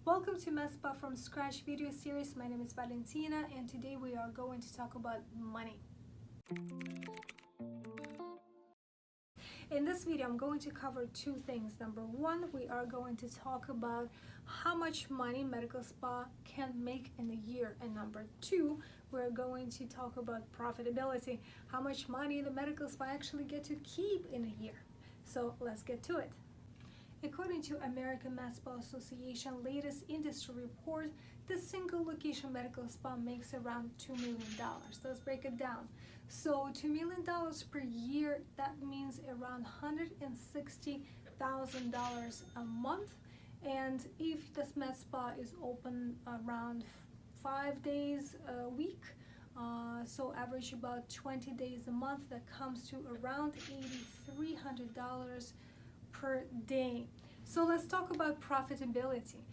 Welcome to Medspa from Scratch video series. My name is Valentina and today we are going to talk about money. In this video, I'm going to cover two things. Number one, we are going to talk about how much money medical spa can make in a year. And number two, we're going to talk about profitability, how much money the medical spa actually get to keep in a year. So let's get to it. According to American Medspa Association latest industry report, the single location medical spa makes around $2 million. Let's break it down. So $2 million per year, that means around $160,000 a month. And if this med spa is open around 5 days a week, so average about 20 days a month, that comes to around $8,300 per day. So let's talk about profitability.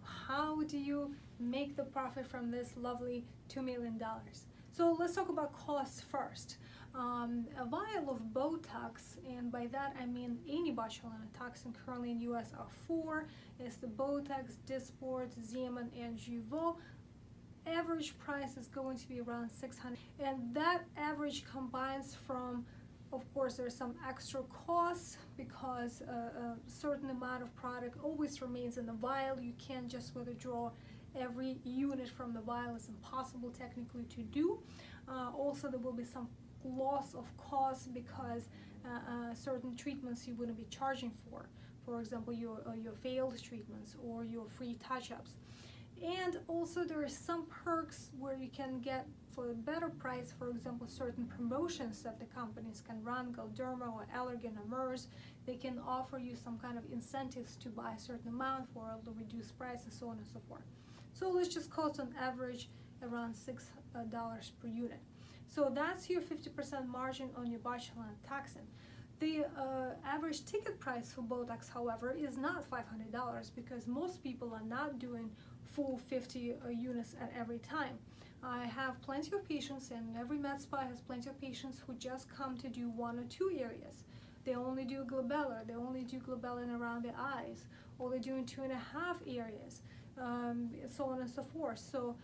How do you make the profit from this lovely $2 million? So let's talk about costs first. A vial of Botox, and by that I mean any botulinum toxin currently in US are four, is the Botox, Dysport, Xeomin, and Jeuveau. Average price is going to be around $600, and that average combines from, of course, there's some extra costs because a certain amount of product always remains in the vial. You can't just withdraw every unit from the vial. It's impossible technically to do. Also, there will be some loss of cost because certain treatments you wouldn't be charging for example, your failed treatments or your free touch-ups. And also there are some perks where you can get for a better price, for example, certain promotions that the companies can run, Galderma or Allergan or MERS. They can offer you some kind of incentives to buy a certain amount for a reduced price and so on and so forth. So let's just cost on average around $6 per unit. So that's your 50% margin on your botulinum toxin. The average ticket price for Botox, however, is not $500 because most people are not doing full 50 units at every time. I have plenty of patients, and every med spa has plenty of patients who just come to do 1 or 2 areas. They only do glabellar, they only do glabellar around the eyes, or they're doing 2.5 areas, so on and so forth. So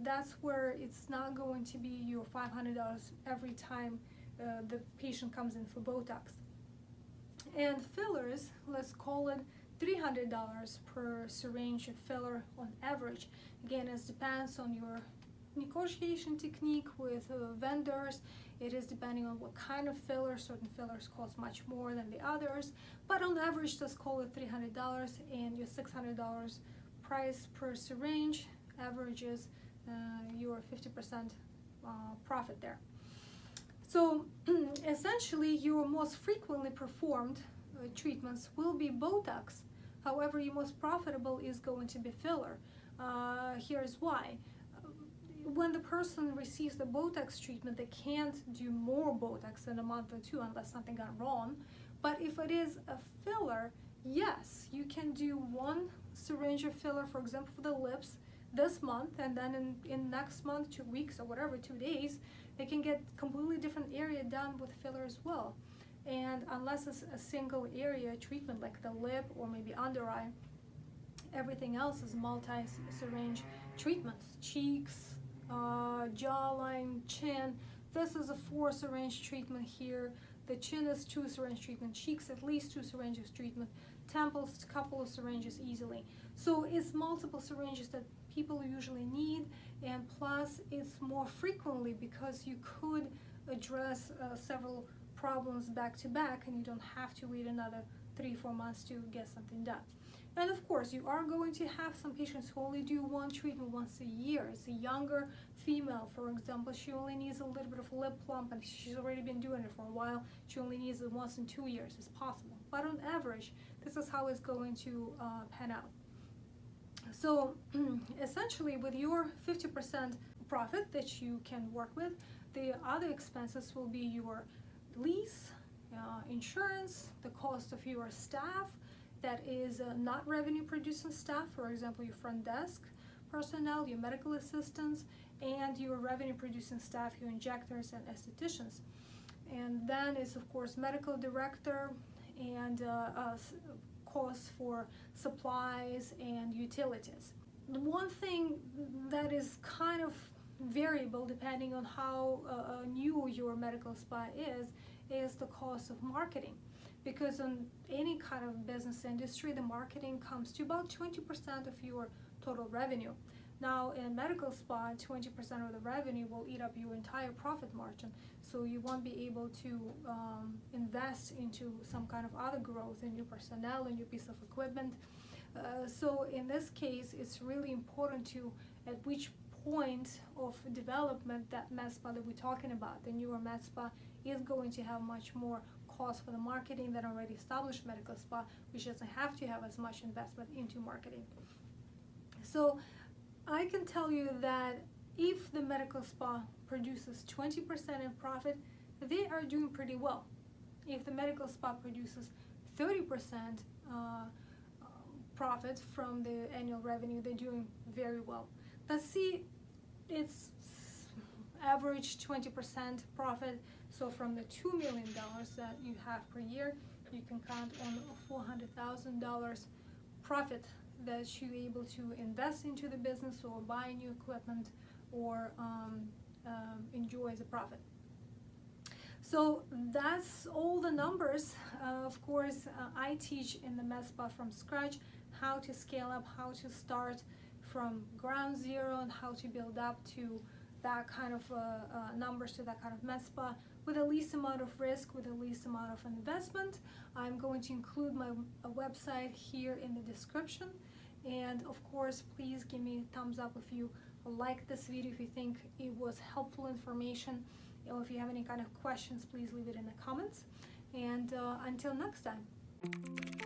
that's where it's not going to be your $500 every time the patient comes in for Botox. And fillers, let's call it $300 per syringe of filler on average. Again, it depends on your negotiation technique with vendors. It is depending on what kind of filler. Certain fillers cost much more than the others, but on average, let's call it $300, and your $600 price per syringe averages your 50% profit there. So essentially, your most frequently performed treatments will be Botox. However, your most profitable is going to be filler. Here's why. When the person receives the Botox treatment, they can't do more Botox in a month or two unless something got wrong. But if it is a filler, yes, you can do 1 syringe of filler, for example, for the lips this month, and then in next month, 2 weeks or whatever, 2 days, they can get completely different area done with filler as well. And unless it's a single area treatment like the lip or maybe under eye, everything else is multi-syringe treatments. Cheeks, jawline, chin. This is a 4 syringe treatment here. The chin is 2 syringe treatment. Cheeks, at least 2 syringes treatment. Temples, a couple of syringes easily. So it's multiple syringes that people usually need, and plus it's more frequently because you could address several problems back to back, and you don't have to wait another 3-4 months to get something done. And of course, you are going to have some patients who only do 1 treatment once a year. It's a younger female, for example, she only needs a little bit of lip plump, and she's already been doing it for a while. She only needs it once in 2 years. It's possible, but on average, this is how it's going to pan out. So essentially, with your 50% profit that you can work with, the other expenses will be your lease, insurance, the cost of your staff that is not revenue producing staff, for example, your front desk personnel, your medical assistants, and your revenue producing staff, your injectors and estheticians. And then is, of course, medical director and costs for supplies and utilities. The one thing that is kind of variable depending on how new your medical spa is the cost of marketing. Because in any kind of business industry, the marketing comes to about 20% of your total revenue. Now, in a medical spa, 20% of the revenue will eat up your entire profit margin. So you won't be able to invest into some kind of other growth in new personnel, a new piece of equipment. So in this case, it's really important to, at which point of development that med spa that we're talking about, the newer med spa, is going to have much more cost for the marketing than already established medical spa, which doesn't have to have as much investment into marketing. So I can tell you that if the medical spa produces 20% in profit, they are doing pretty well. If the medical spa produces 30% profit from the annual revenue, they're doing very well. Let's see, it's average 20% profit. So from the $2 million that you have per year, you can count on $400,000 profit that you're able to invest into the business or buy new equipment or enjoy as a profit. So that's all the numbers. Of course, I teach in the med spa from scratch how to scale up, how to start from ground zero, and how to build up to that kind of numbers, to that kind of med spa with the least amount of risk, with the least amount of investment. I'm going to include my website here in the description. And of course, please give me a thumbs up if you like this video, if you think it was helpful information, or if you have any kind of questions, please leave it in the comments. And until next time.